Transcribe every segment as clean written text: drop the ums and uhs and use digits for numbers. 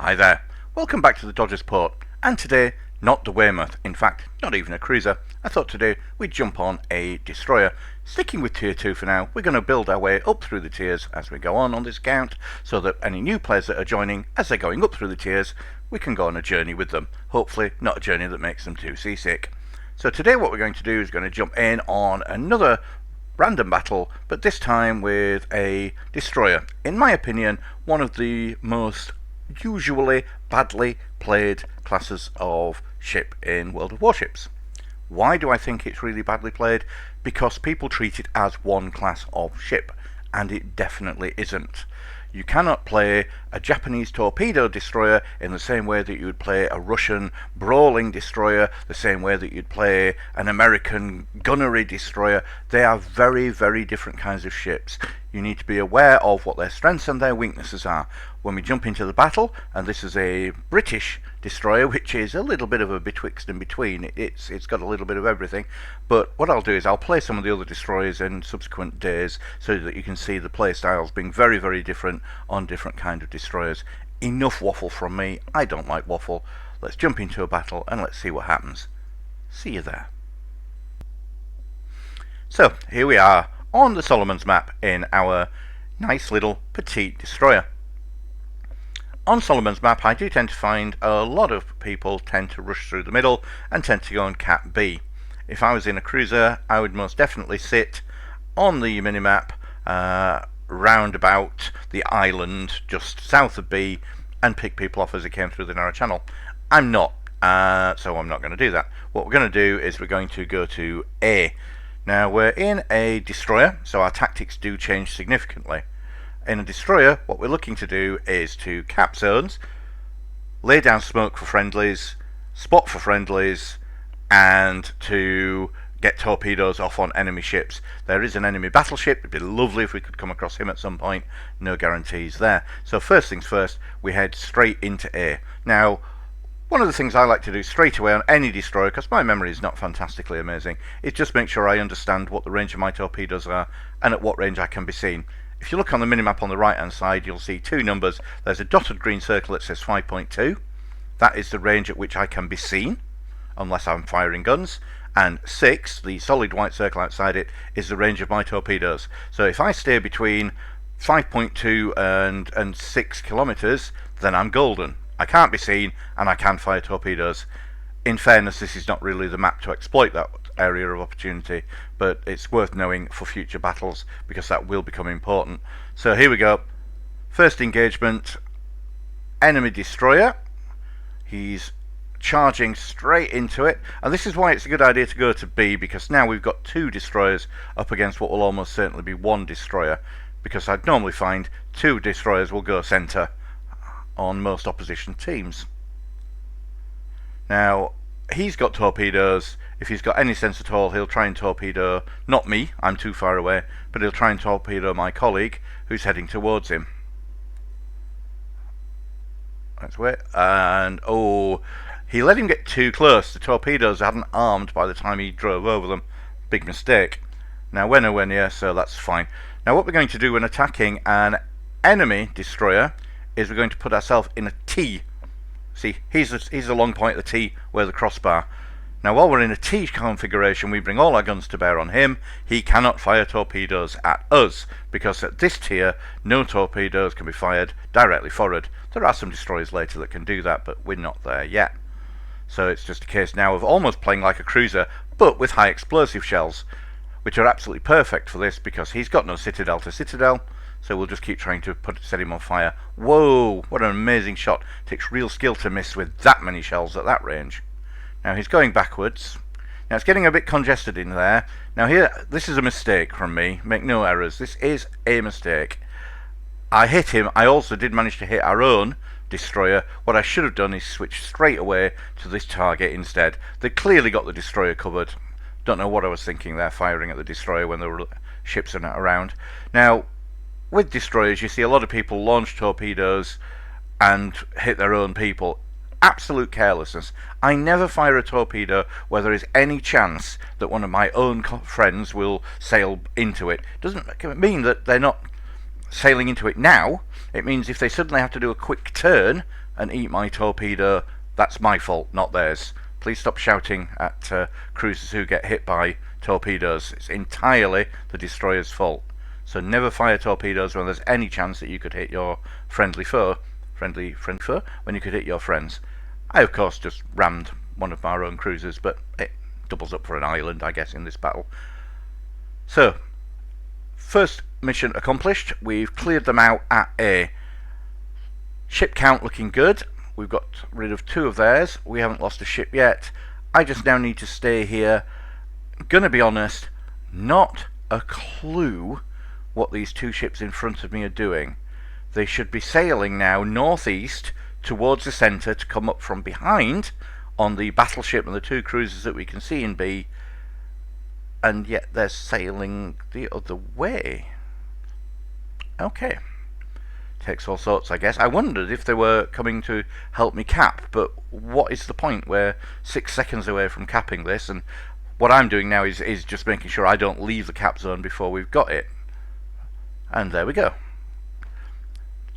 Hi there, welcome back to the Dodgers Port, and today, not the Weymouth, in fact, not even a cruiser. I thought today we'd jump on a destroyer. Sticking with tier 2 for now, we're going to build our way up through the tiers as we go on this account, so that any new players that are joining, as they're going up through the tiers, we can go on a journey with them. Hopefully not a journey that makes them too seasick. So today what we're going to do is going to jump in on another random battle, but this time with a destroyer. In my opinion, one of the most usually badly played classes of ship in World of Warships. Why do I think it's really badly played? Because people treat it as one class of ship, and it definitely isn't. You cannot play a Japanese torpedo destroyer in the same way that you would play a Russian brawling destroyer, the same way that you'd play an American gunnery destroyer. They are very, very different kinds of ships. You need to be aware of what their strengths and their weaknesses are. When we jump into the battle, and this is a British destroyer, which is a little bit of a betwixt and between, it's got a little bit of everything, but what I'll do is I'll play some of the other destroyers in subsequent days so that you can see the play styles being very, very different on different kind of destroyers. Enough waffle from me, I don't like waffle. Let's jump into a battle and let's see what happens. See you there. So here we are on the Solomon's map in our nice little petite destroyer. On Solomon's map, I do tend to find a lot of people tend to rush through the middle and tend to go on Cat B. If I was in a cruiser, I would most definitely sit on the minimap round about the island just south of B and pick people off as they came through the narrow channel. I'm not, so I'm not going to do that. What we're going to do is we're going to go to A. Now we're in a destroyer, so our tactics do change significantly. In a destroyer, what we're looking to do is to cap zones, lay down smoke for friendlies, spot for friendlies, and to get torpedoes off on enemy ships. There is an enemy battleship. It'd be lovely if we could come across him at some point. No guarantees there. So first things first, we head straight into A. Now, one of the things I like to do straight away on any destroyer, because my memory is not fantastically amazing, is just make sure I understand what the range of my torpedoes are and at what range I can be seen. If you look on the minimap on the right hand side, you'll see two numbers. There's a dotted green circle that says 5.2. That is the range at which I can be seen, unless I'm firing guns. And 6, the solid white circle outside it, is the range of my torpedoes. So if I stay between 5.2 and 6 kilometers, then I'm golden. I can't be seen and I can fire torpedoes. In fairness, this is not really the map to exploit that area of opportunity, but it's worth knowing for future battles because that will become important. So here we go. First engagement, enemy destroyer. He's charging straight into it, and this is why it's a good idea to go to B, because now we've got two destroyers up against what will almost certainly be one destroyer, because I'd normally find two destroyers will go centre on most opposition teams. Now he's got torpedoes. If he's got any sense at all, he'll try and torpedo, not me, I'm too far away, but he'll try and torpedo my colleague who's heading towards him. Let's wait, and oh, he let him get too close. The torpedoes hadn't armed by the time he drove over them. Big mistake. Now we're nowhere near, so that's fine. Now what we're going to do when attacking an enemy destroyer is we're going to put ourselves in a T. See, he's a long point at the T where the crossbar. Now while we're in a T configuration, we bring all our guns to bear on him. He cannot fire torpedoes at us, because at this tier, no torpedoes can be fired directly forward. There are some destroyers later that can do that, but we're not there yet. So it's just a case now of almost playing like a cruiser, but with high explosive shells, which are absolutely perfect for this, because he's got no citadel to citadel. So we'll just keep trying to set him on fire. Whoa, what an amazing shot. It takes real skill to miss with that many shells at that range. Now he's going backwards. Now it's getting a bit congested in there. Now here, this is a mistake from me. Make no errors. This is a mistake. I hit him. I also did manage to hit our own destroyer. What I should have done is switch straight away to this target instead. They clearly got the destroyer covered. Don't know what I was thinking there, firing at the destroyer when the ships are not around. Now, with destroyers, you see a lot of people launch torpedoes and hit their own people. Absolute carelessness. I never fire a torpedo where there is any chance that one of my own friends will sail into it. Doesn't mean that they're not sailing into it now. It means if they suddenly have to do a quick turn and eat my torpedo, that's my fault, not theirs. Please stop shouting at cruisers who get hit by torpedoes. It's entirely the destroyer's fault. So never fire torpedoes when there's any chance that you could hit your friendly foe, when you could hit your friends. I of course just rammed one of our own cruisers, but it doubles up for an island, I guess, in this battle. So, first mission accomplished. We've cleared them out at a ship count looking good. We've got rid of 2 of theirs. We haven't lost a ship yet. I just now need to stay here. Gonna be honest, not a clue what these 2 ships in front of me are doing. They should be sailing now northeast towards the centre to come up from behind on the battleship and the 2 cruisers that we can see in B, and yet they're sailing the other way. Okay. Takes all sorts, I guess. I wondered if they were coming to help me cap, but what is the point? We're 6 seconds away from capping this, and what I'm doing now is just making sure I don't leave the cap zone before we've got it. And there we go.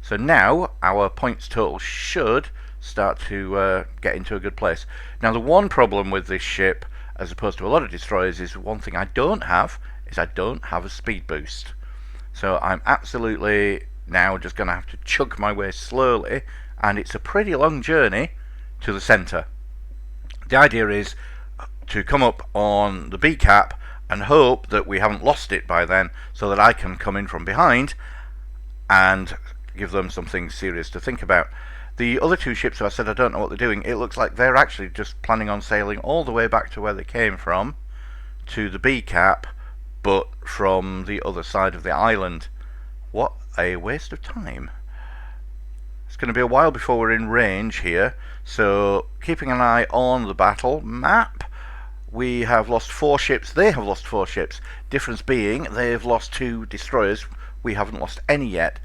So now our points total should start to get into a good place. Now the one problem with this ship, as opposed to a lot of destroyers, is one thing I don't have, is I don't have a speed boost. So I'm absolutely now just going to have to chug my way slowly, and it's a pretty long journey to the centre. The idea is to come up on the B cap and hope that we haven't lost it by then, so that I can come in from behind and give them something serious to think about. The other 2 ships who I said I don't know what they're doing, it looks like they're actually just planning on sailing all the way back to where they came from, to the B cap, but from the other side of the island. What a waste of time. It's going to be a while before we're in range here, so keeping an eye on the battle map. We have lost 4 ships, they have lost 4 ships. Difference being, they've lost 2 destroyers, we haven't lost any yet.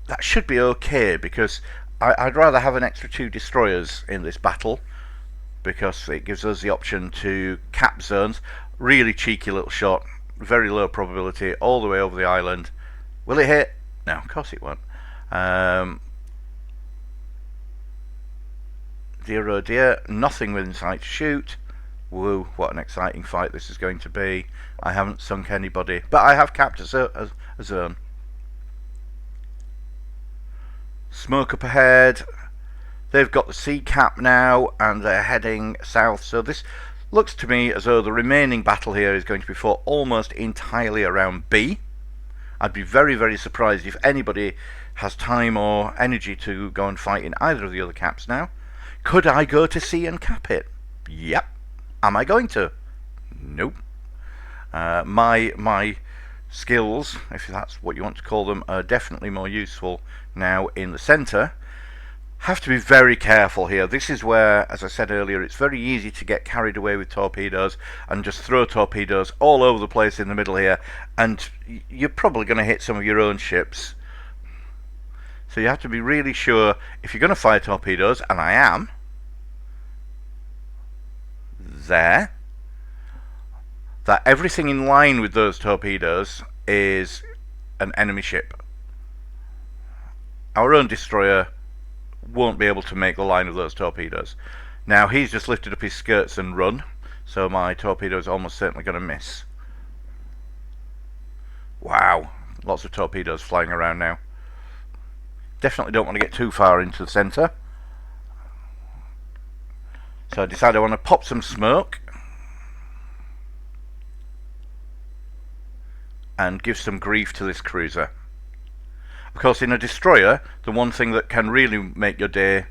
That should be okay, because I'd rather have an extra 2 destroyers in this battle, because it gives us the option to cap zones. Really cheeky little shot, very low probability, all the way over the island. Will it hit? No, of course it won't. Dear oh dear, nothing within sight to shoot. Woo, what an exciting fight this is going to be. I haven't sunk anybody, but I have capped a zone. Smoke up ahead. They've got the C cap now, and they're heading south. So this looks to me as though the remaining battle here is going to be fought almost entirely around B. I'd be very, very surprised if anybody has time or energy to go and fight in either of the other caps now. Could I go to C and cap it? Yep. Am I going to? Nope. My skills, if that's what you want to call them, are definitely more useful now in the centre. Have to be very careful here. This is where, as I said earlier, it's very easy to get carried away with torpedoes and just throw torpedoes all over the place in the middle here, and you're probably going to hit some of your own ships. So you have to be really sure, if you're going to fire torpedoes, and I am, there, that everything in line with those torpedoes is an enemy ship. Our own destroyer won't be able to make the line of those torpedoes. Now he's just lifted up his skirts and run, so my torpedo is almost certainly going to miss. Wow, lots of torpedoes flying around now. Definitely don't want to get too far into the centre. So I decided I want to pop some smoke and give some grief to this cruiser. Of course, in a destroyer, the one thing that can really make your day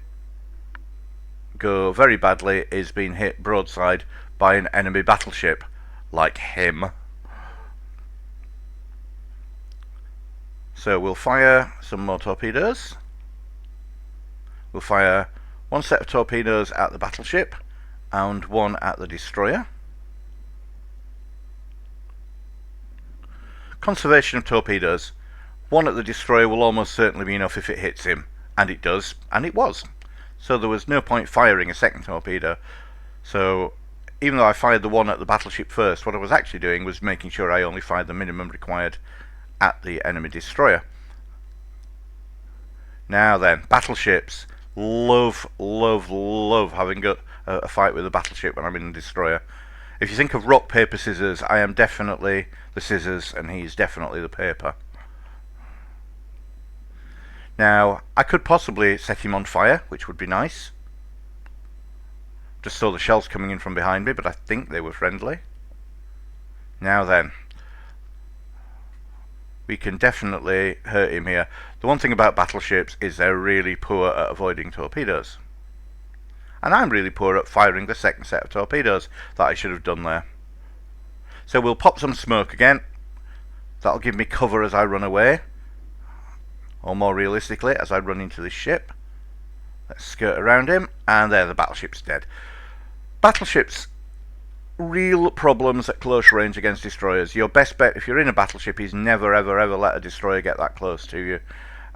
go very badly is being hit broadside by an enemy battleship like him. So we'll fire some more torpedoes. We'll fire one set of torpedoes at the battleship and one at the destroyer. Conservation of torpedoes. One at the destroyer will almost certainly be enough if it hits him, and it does, and it was. So there was no point firing a second torpedo. So even though I fired the one at the battleship first, what I was actually doing was making sure I only fired the minimum required at the enemy destroyer. Now then, battleships. Love, love, love having a fight with a battleship when I'm in a destroyer. If you think of rock, paper, scissors, I am definitely the scissors and he's definitely the paper. Now, I could possibly set him on fire, which would be nice. Just saw the shells coming in from behind me, but I think they were friendly. Now then, we can definitely hurt him here. The one thing about battleships is they're really poor at avoiding torpedoes. And I'm really poor at firing the second set of torpedoes that I should have done there. So we'll pop some smoke again. That'll give me cover as I run away. Or more realistically, as I run into this ship. Let's skirt around him, and there, the battleship's dead. Battleships, real problems at close range against destroyers. Your best bet if you're in a battleship is never ever ever let a destroyer get that close to you.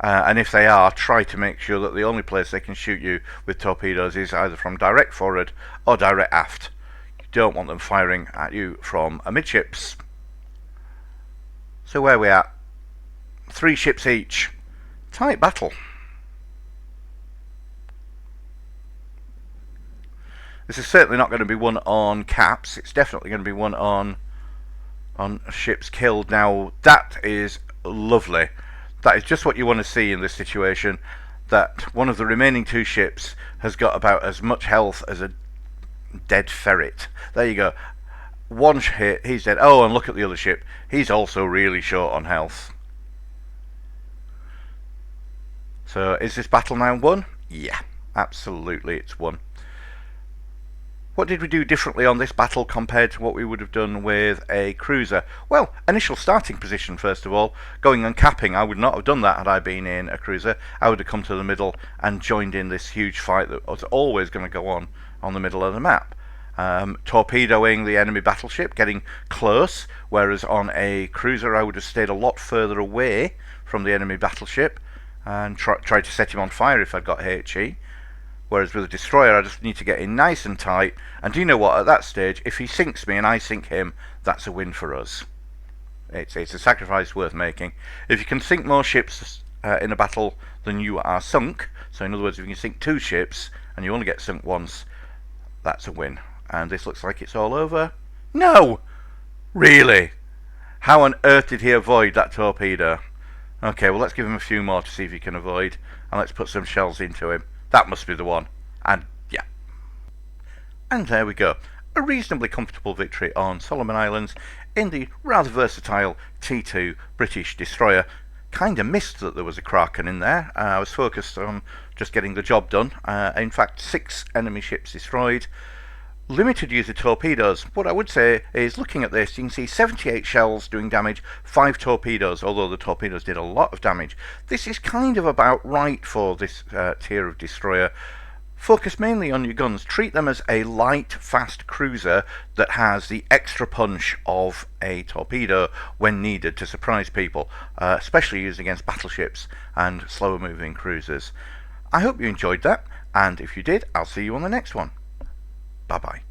And if they are, try to make sure that the only place they can shoot you with torpedoes is either from direct forward or direct aft. You don't want them firing at you from amidships. So where are we at? 3 ships each. Tight battle. This is certainly not going to be one on caps. It's definitely going to be one on ships killed. Now that is lovely. That is just what you want to see in this situation. That one of the remaining 2 ships has got about as much health as a dead ferret. There you go. One hit, he's dead. Oh, and look at the other ship. He's also really short on health. So is this battle now won? Yeah, absolutely it's won. What did we do differently on this battle compared to what we would have done with a cruiser? Well, initial starting position first of all. Going and capping, I would not have done that had I been in a cruiser. I would have come to the middle and joined in this huge fight that was always going to go on the middle of the map. Torpedoing the enemy battleship, getting close, whereas on a cruiser I would have stayed a lot further away from the enemy battleship and tried to set him on fire if I'd got HE. Whereas with a destroyer, I just need to get in nice and tight. And do you know what? At that stage, if he sinks me and I sink him, that's a win for us. It's a sacrifice worth making. If you can sink more ships in a battle than you are sunk, so in other words, if you can sink 2 ships and you only get sunk once, that's a win. And this looks like it's all over. No! Really? How on earth did he avoid that torpedo? Okay, well let's give him a few more to see if he can avoid. And let's put some shells into him. That must be the one. And yeah. And there we go. A reasonably comfortable victory on Solomon Islands in the rather versatile T2 British destroyer. Kinda missed that there was a Kraken in there. I was focused on just getting the job done. In fact, 6 enemy ships destroyed. Limited use of torpedoes. What I would say is, looking at this, you can see 78 shells doing damage, 5 torpedoes, although the torpedoes did a lot of damage. This is kind of about right for this tier of destroyer. Focus mainly on your guns. Treat them as a light, fast cruiser that has the extra punch of a torpedo when needed to surprise people, especially used against battleships and slower moving cruisers. I hope you enjoyed that, and if you did, I'll see you on the next one. Bye-bye.